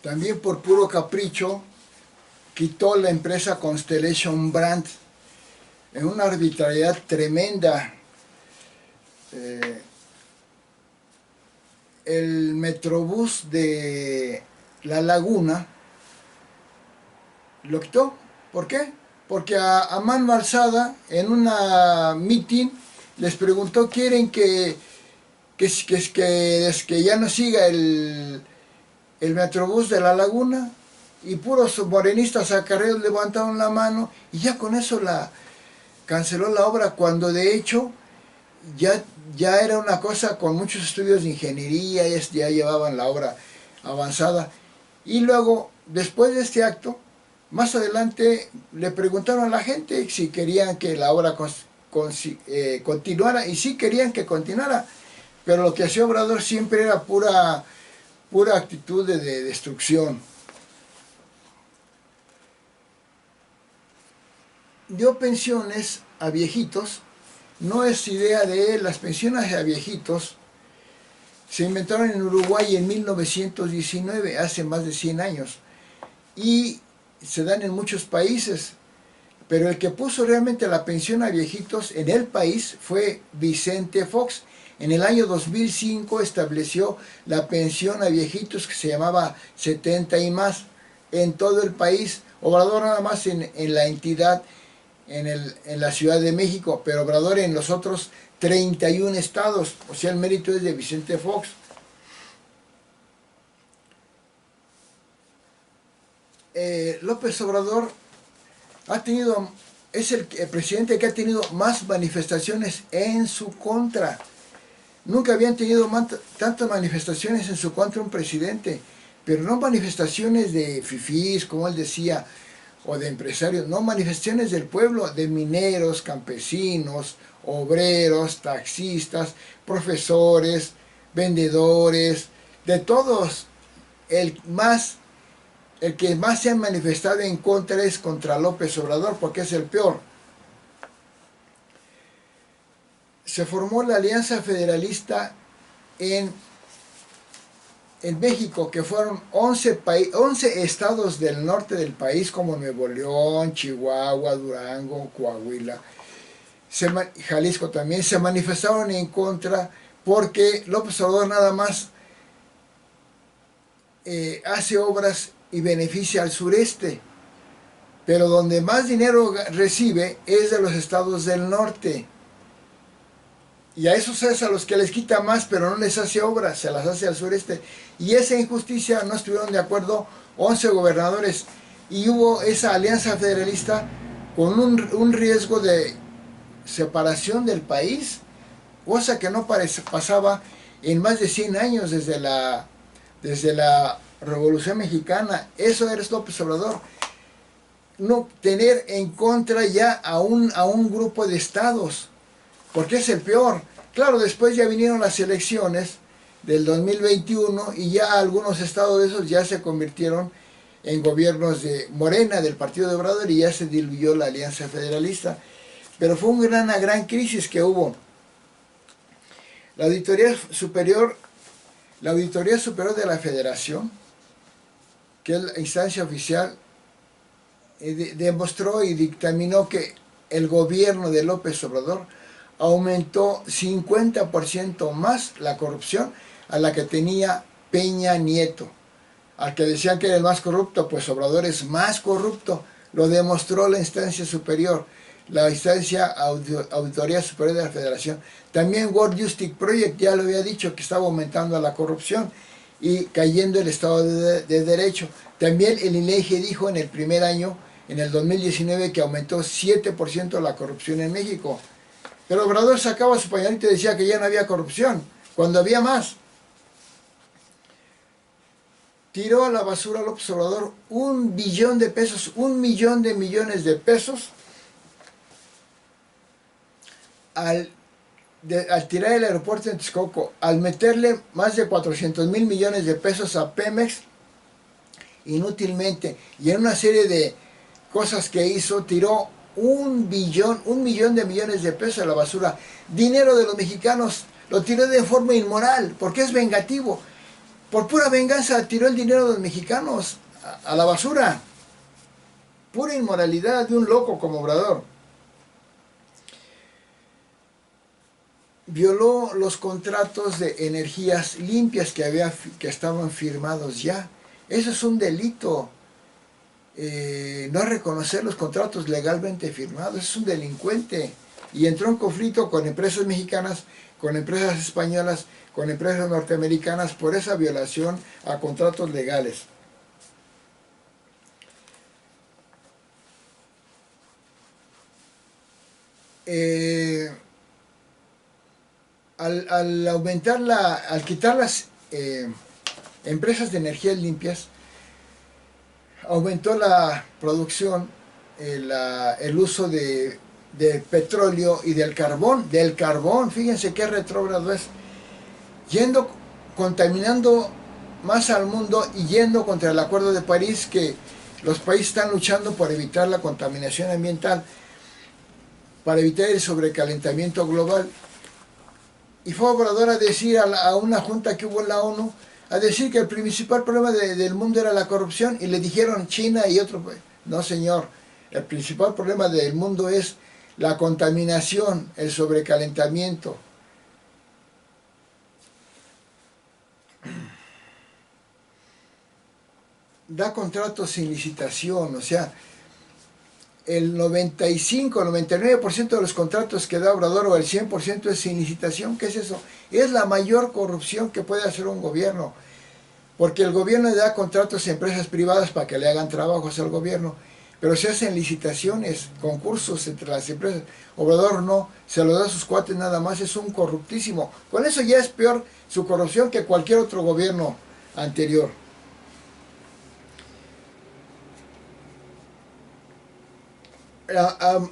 También por puro capricho quitó la empresa Constellation Brand en una arbitrariedad tremenda. El Metrobús de La Laguna lo quitó. ¿Por qué? Porque a mano alzada, en una meeting, les preguntó, ¿quieren que ya no siga el Metrobús de La Laguna? Y puros morenistas acarreados levantaron la mano y ya con eso canceló la obra, cuando de hecho ya era una cosa con muchos estudios de ingeniería, ya llevaban la obra avanzada. Y luego, después de este acto, más adelante le preguntaron a la gente si querían que la obra continuara, y sí querían que continuara, pero lo que hacía Obrador siempre era pura actitud de destrucción. Dio pensiones a viejitos. No es idea de él, las pensiones a viejitos se inventaron en Uruguay en 1919, hace más de 100 años, y se dan en muchos países, pero el que puso realmente la pensión a viejitos en el país fue Vicente Fox. En el año 2005 estableció la pensión a viejitos que se llamaba 70 y más en todo el país. Obrador nada más en la entidad, en la Ciudad de México, pero Obrador en los otros 31 estados, o sea, el mérito es de Vicente Fox. López Obrador es el presidente que ha tenido más manifestaciones en su contra. Nunca habían tenido tantas manifestaciones en su contra un presidente, pero no manifestaciones de fifís, como él decía, o de empresarios, no, manifestaciones del pueblo, de mineros, campesinos, obreros, taxistas, profesores, vendedores, de todos. El que más se ha manifestado en contra es contra López Obrador, porque es el peor. Se formó la Alianza Federalista en México, que fueron 11 estados del norte del país, como Nuevo León, Chihuahua, Durango, Coahuila, Jalisco también, se manifestaron en contra porque López Obrador nada más hace obras y beneficia al sureste, pero donde más dinero recibe es de los estados del norte. Y a esos es a los que les quita más, pero no les hace obras, se las hace al sureste. Y esa injusticia no estuvieron de acuerdo 11 gobernadores. Y hubo esa alianza federalista con un riesgo de separación del país, cosa que no pasaba en más de 100 años desde la Revolución Mexicana. Eso era López Obrador. No tener en contra ya a un grupo de estados, porque es el peor. Claro, después ya vinieron las elecciones del 2021 y ya algunos estados de esos ya se convirtieron en gobiernos de Morena, del partido de Obrador, y ya se diluyó la Alianza Federalista. Pero fue una gran crisis que hubo. La Auditoría Superior de la Federación, que es la instancia oficial, demostró y dictaminó que el gobierno de López Obrador aumentó 50% más la corrupción a la que tenía Peña Nieto. Al que decían que era el más corrupto, pues Obrador es más corrupto. Lo demostró la instancia superior, la instancia Auditoría Superior de la Federación. También World Justice Project ya lo había dicho, que estaba aumentando la corrupción y cayendo el Estado de Derecho. También el INEGI dijo en el primer año, en el 2019, que aumentó 7% la corrupción en México. Pero Obrador sacaba su pañuelito y decía que ya no había corrupción, cuando había más. Tiró a la basura López Obrador 1 billón de pesos, 1 millón de millones de pesos, al tirar el aeropuerto en Texcoco, al meterle más de 400,000 millones de pesos a Pemex, inútilmente, y en una serie de cosas que hizo, tiró 1 millón de millones de pesos a la basura. Dinero de los mexicanos, lo tiró de forma inmoral, porque es vengativo. Por pura venganza tiró el dinero de los mexicanos a la basura. Pura inmoralidad de un loco como Obrador. Violó los contratos de energías limpias que estaban firmados ya. Eso es un delito. No reconocer los contratos legalmente firmados, es un delincuente. Y entró en conflicto con empresas mexicanas, con empresas españolas, con empresas norteamericanas por esa violación a contratos legales. Al quitar las empresas de energías limpias, aumentó la producción, el uso de petróleo y del carbón, fíjense qué retrógrado es, contaminando más al mundo y yendo contra el Acuerdo de París, que los países están luchando por evitar la contaminación ambiental, para evitar el sobrecalentamiento global. Y fue Obrador a decir a una junta que hubo en la ONU, a decir que el principal problema del mundo era la corrupción, y le dijeron China y otro país. No, señor, el principal problema del mundo es la contaminación, el sobrecalentamiento. Da contratos sin licitación, o sea, el 95-99% de los contratos que da Obrador, o el 100%, es sin licitación. ¿Qué es eso? Es la mayor corrupción que puede hacer un gobierno, porque el gobierno le da contratos a empresas privadas para que le hagan trabajos al gobierno, pero se hacen licitaciones, concursos entre las empresas. Obrador no, se lo da a sus cuates nada más, es un corruptísimo. Con eso ya es peor su corrupción que cualquier otro gobierno anterior.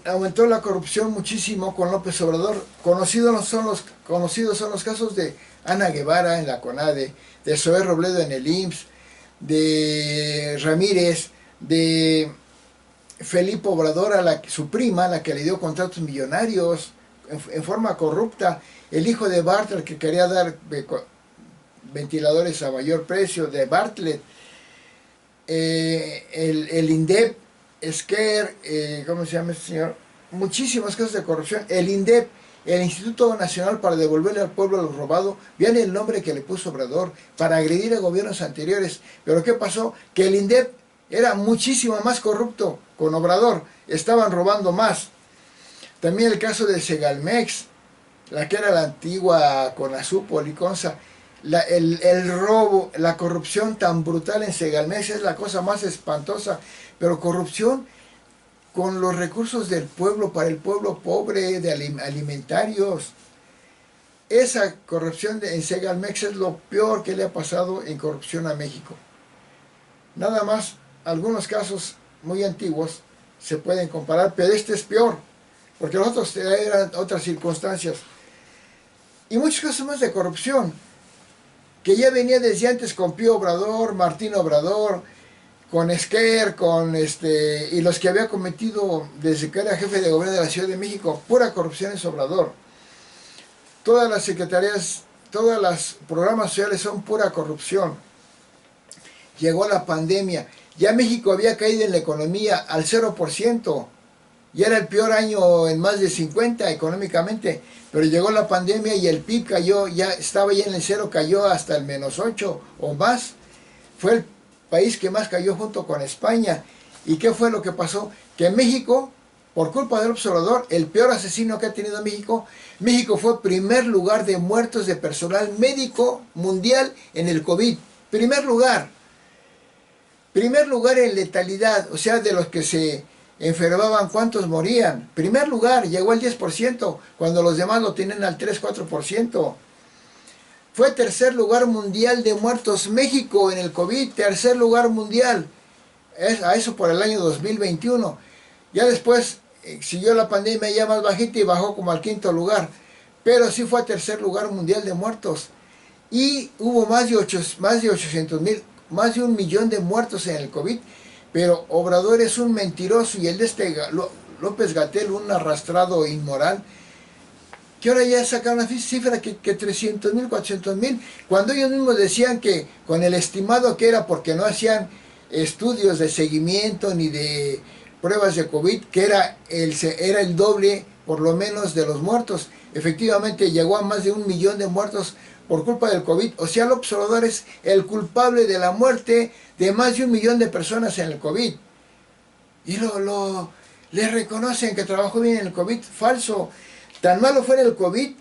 Aumentó la corrupción muchísimo con López Obrador. Conocidos son los casos de Ana Guevara en la CONADE, de Zoé Robledo en el IMSS, de Ramírez, de Felipe Obrador, su prima, la que le dio contratos millonarios en forma corrupta, el hijo de Bartlett, que quería dar ventiladores a mayor precio, de Bartlett, el INDEP, ¿cómo se llama este señor? Muchísimos casos de corrupción. El INDEP, el Instituto Nacional para devolverle al pueblo lo robado, vean el nombre que le puso Obrador, para agredir a gobiernos anteriores. Pero ¿qué pasó? Que el INDEP era muchísimo más corrupto con Obrador, estaban robando más. También el caso de Segalmex, la que era la antigua Conazupol y Consa, el robo, la corrupción tan brutal en Segalmex es la cosa más espantosa, pero corrupción con los recursos del pueblo, para el pueblo pobre, de alimentarios. Esa corrupción en Segalmex es lo peor que le ha pasado en corrupción a México. Nada más, algunos casos muy antiguos se pueden comparar, pero este es peor, porque los otros eran otras circunstancias. Y muchos casos más de corrupción, que ya venía desde antes con Pío Obrador, Martín Obrador, con Esquer, y los que había cometido desde que era jefe de gobierno de la Ciudad de México. Pura corrupción es Obrador. Todas las secretarías, todos los programas sociales son pura corrupción. Llegó la pandemia, ya México había caído en la economía al 0%, ya era el peor año en más de 50 económicamente, pero llegó la pandemia y el PIB cayó, ya estaba ya en el cero, cayó hasta el -8 o más. Fue el país que más cayó junto con España. ¿Y qué fue lo que pasó? Que México, por culpa del observador, el peor asesino que ha tenido México, México fue primer lugar de muertos de personal médico mundial en el COVID. Primer lugar en letalidad, o sea, de los que se enfermaban, ¿cuántos morían? Primer lugar, llegó al 10%, cuando los demás lo tienen al 3-4%. Fue tercer lugar mundial de muertos México en el COVID, tercer lugar mundial, a eso por el año 2021. Ya después siguió la pandemia ya más bajita y bajó como al 5º lugar, pero sí fue tercer lugar mundial de muertos. Y hubo más de 800,000, más de 1,000,000 de muertos en el COVID, pero Obrador es un mentiroso, y el de López-Gatell, un arrastrado inmoral, que ahora ya sacaron una cifra que 300,000, 400,000, cuando ellos mismos decían que con el estimado que era porque no hacían estudios de seguimiento ni de pruebas de COVID, que era el doble por lo menos de los muertos. Efectivamente llegó a más de 1 millón de muertos por culpa del COVID. O sea, López Obrador es el culpable de la muerte de más de 1 millón de personas en el COVID. Y le reconocen que trabajó bien en el COVID. Falso. Tan malo fue en el COVID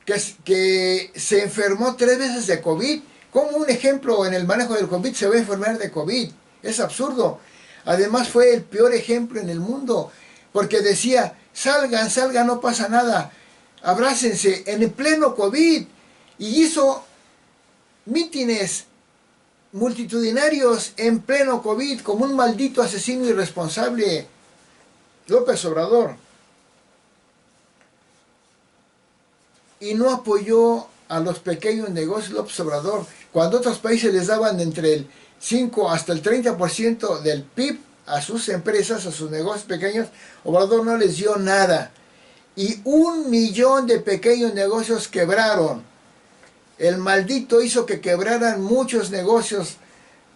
que se enfermó 3 veces de COVID. ¿Cómo un ejemplo en el manejo del COVID se va a enfermar de COVID? Es absurdo. Además fue el peor ejemplo en el mundo, porque decía, salgan, salgan, no pasa nada, abrácense, en el pleno COVID. Y hizo mítines multitudinarios en pleno COVID como un maldito asesino irresponsable, López Obrador. Y no apoyó a los pequeños negocios López Obrador, cuando otros países les daban entre el 5 hasta el 30% del PIB a sus empresas, a sus negocios pequeños. Obrador no les dio nada. Y 1 millón de pequeños negocios quebraron. El maldito hizo que quebraran muchos negocios,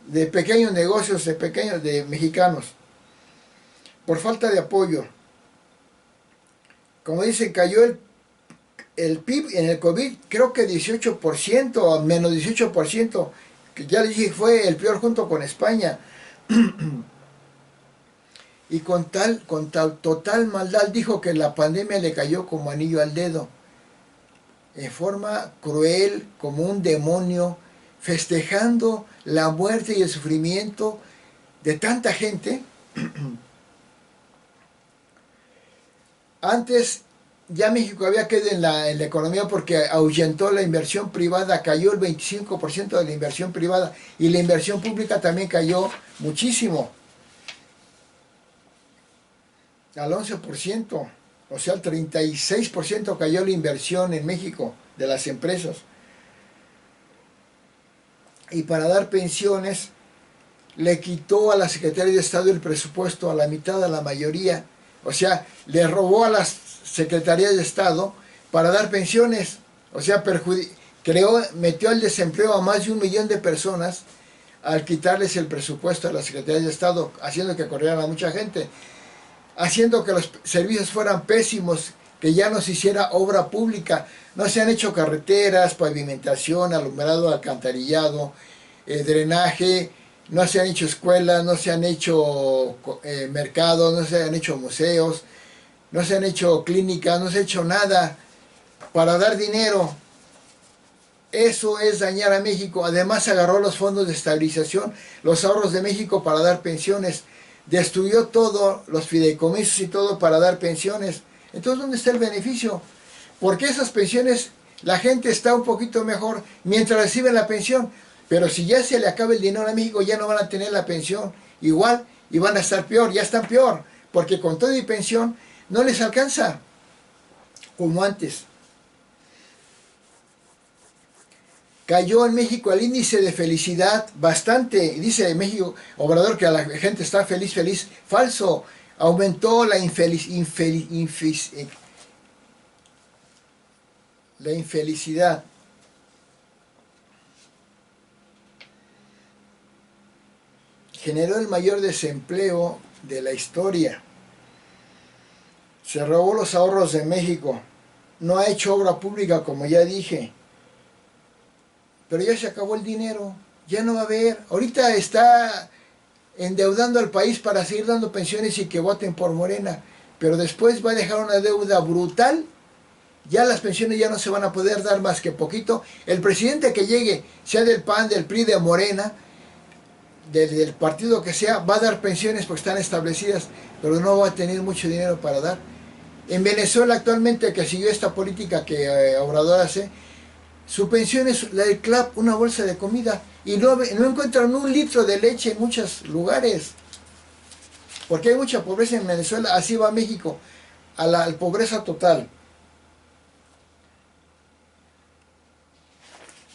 de pequeños negocios, de mexicanos, por falta de apoyo. Como dicen, cayó el PIB en el COVID, creo que 18%, menos 18%, que ya les dije fue el peor junto con España. Y con total maldad dijo que la pandemia le cayó como anillo al dedo, en forma cruel, como un demonio, festejando la muerte y el sufrimiento de tanta gente. Antes ya México había quedado en la economía porque ahuyentó la inversión privada, cayó el 25% de la inversión privada, y la inversión pública también cayó muchísimo, al 11%, o sea, al 36% cayó la inversión en México de las empresas. Y para dar pensiones, le quitó a la Secretaría de Estado el presupuesto a la mitad, a la mayoría. O sea, le robó a las secretarías de Estado para dar pensiones. O sea, metió al desempleo a más de 1 millón de personas al quitarles el presupuesto a las secretarías de Estado, haciendo que corrieran a mucha gente, haciendo que los servicios fueran pésimos, que ya no se hiciera obra pública. No se han hecho carreteras, pavimentación, alumbrado, alcantarillado, drenaje, no se han hecho escuelas, no se han hecho mercados, no se han hecho museos, no se han hecho clínicas, no se ha hecho nada para dar dinero. Eso es dañar a México. Además agarró los fondos de estabilización, los ahorros de México para dar pensiones, destruyó todo, los fideicomisos y todo para dar pensiones. Entonces, ¿dónde está el beneficio? Porque esas pensiones, la gente está un poquito mejor mientras recibe la pensión, pero si ya se le acaba el dinero a México, ya no van a tener la pensión igual y van a estar peor, ya están peor, porque con todo y pensión no les alcanza como antes. Cayó en México el índice de felicidad bastante, dice México Obrador que la gente está feliz, feliz. Falso, aumentó la infelicidad. Generó el mayor desempleo de la historia. Se robó los ahorros de México. No ha hecho obra pública, como ya dije. Pero ya se acabó el dinero, ya no va a haber. Ahorita está endeudando al país para seguir dando pensiones y que voten por Morena, pero después va a dejar una deuda brutal. Ya las pensiones ya no se van a poder dar más que poquito. El presidente que llegue, sea del PAN, del PRI, de Morena, del partido que sea, va a dar pensiones porque están establecidas, pero no va a tener mucho dinero para dar. En Venezuela actualmente, que siguió esta política que Obrador hace, su pensión es la del CLAP, una bolsa de comida, y no encuentran 1 litro de leche en muchos lugares, porque hay mucha pobreza en Venezuela. Así va México, a la pobreza total.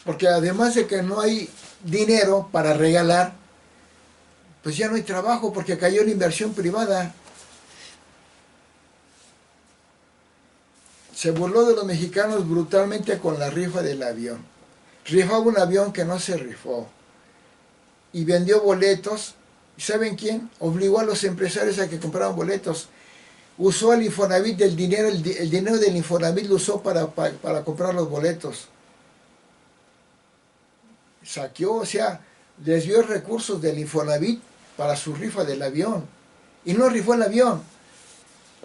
Porque además de que no hay dinero para regalar, pues ya no hay trabajo porque cayó la inversión privada. se burló de los mexicanos brutalmente con la rifa del avión. Rifaba un avión que no se rifó. Y vendió boletos. ¿Y saben quién? Obligó a los empresarios a que compraran boletos. Usó el Infonavit del dinero, el dinero del Infonavit lo usó para comprar los boletos. Saqueó, o sea, desvió recursos del Infonavit para su rifa del avión. Y no rifó el avión.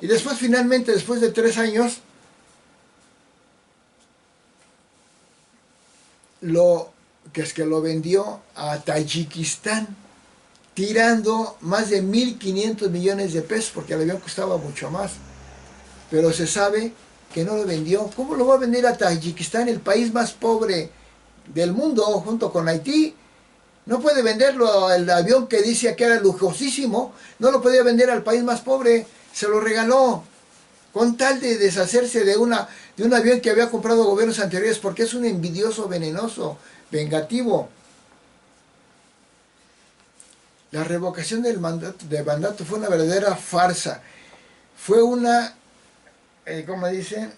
Y después, finalmente, después de 3 años, lo vendió a Tayikistán, tirando más de 1.500 millones de pesos, porque el avión costaba mucho más. Pero se sabe que no lo vendió. ¿Cómo lo va a vender a Tayikistán, el país más pobre del mundo, junto con Haití? No puede venderlo, el avión que decía que era lujosísimo, no lo podía vender al país más pobre, se lo regaló, con tal de deshacerse de un avión que había comprado gobiernos anteriores, porque es un envidioso, venenoso, vengativo. La revocación del mandato fue una verdadera farsa, fue una, ¿cómo dicen?,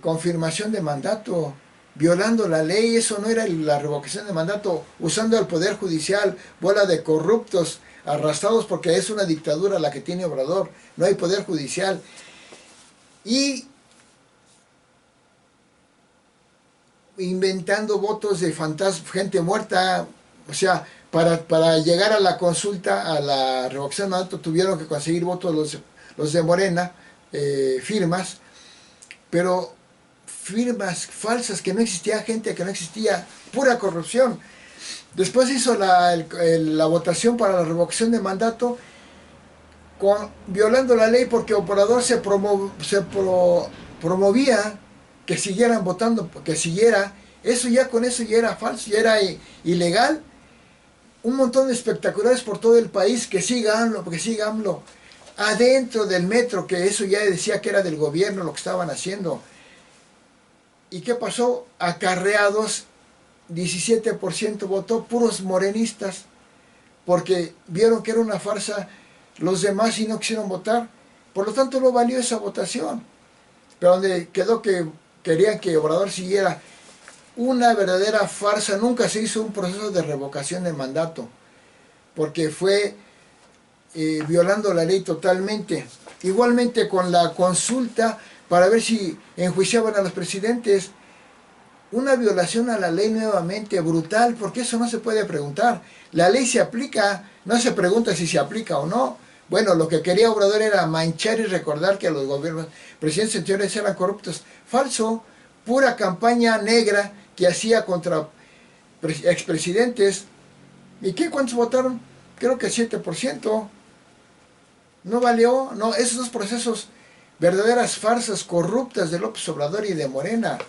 confirmación de mandato, violando la ley. Eso no era la revocación de mandato, usando al Poder Judicial, bola de corruptos, arrastrados, porque es una dictadura la que tiene Obrador, no hay Poder Judicial. Y inventando votos de fantasma, gente muerta, o sea, para llegar a la consulta, a la revocación de mandato, tuvieron que conseguir votos los de Morena, firmas, pero firmas falsas, que no existía, gente que no existía, pura corrupción. Después hizo la votación para la revocación de mandato, violando la ley, porque Obrador promovía que siguieran votando, que siguiera, con eso ya era falso, ya era ilegal. Un montón de espectaculares por todo el país, que siga AMLO, adentro del metro, que eso ya decía que era del gobierno lo que estaban haciendo. ¿Y qué pasó? Acarreados, 17% votó, puros morenistas, porque vieron que era una farsa los demás y no quisieron votar. Por lo tanto, no valió esa votación. Pero donde quedó que querían que Obrador siguiera, una verdadera farsa. Nunca se hizo un proceso de revocación de mandato, porque fue violando la ley totalmente. Igualmente con la consulta para ver si enjuiciaban a los presidentes, una violación a la ley nuevamente, brutal, porque eso no se puede preguntar. La ley se aplica, no se pregunta si se aplica o no. Bueno, lo que quería Obrador era manchar y recordar que los gobiernos, presidentes anteriores eran corruptos. Falso, pura campaña negra que hacía contra expresidentes. ¿Y qué? ¿Cuántos votaron? Creo que 7%. No valió, no, esos dos procesos, verdaderas farsas corruptas de López Obrador y de Morena.